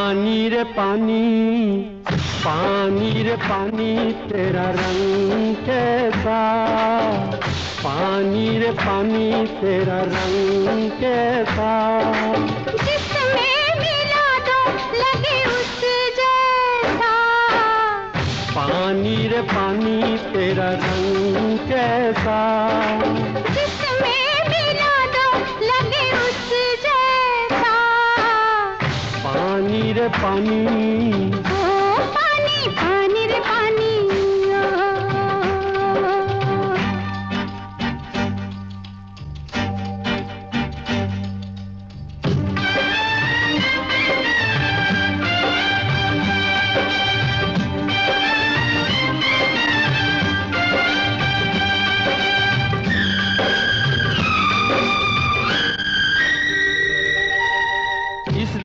पानी रे पानी, पानी रे पानी तेरा रंग कैसा, पानी रे पानी तेरा रंग कैसा, जिसमें मिला दो लगे उस जैसा, पानी रे पानी तेरा रंग कैसा, जिसमें मिला दो लगे उस जैसा, पानी रे पानी।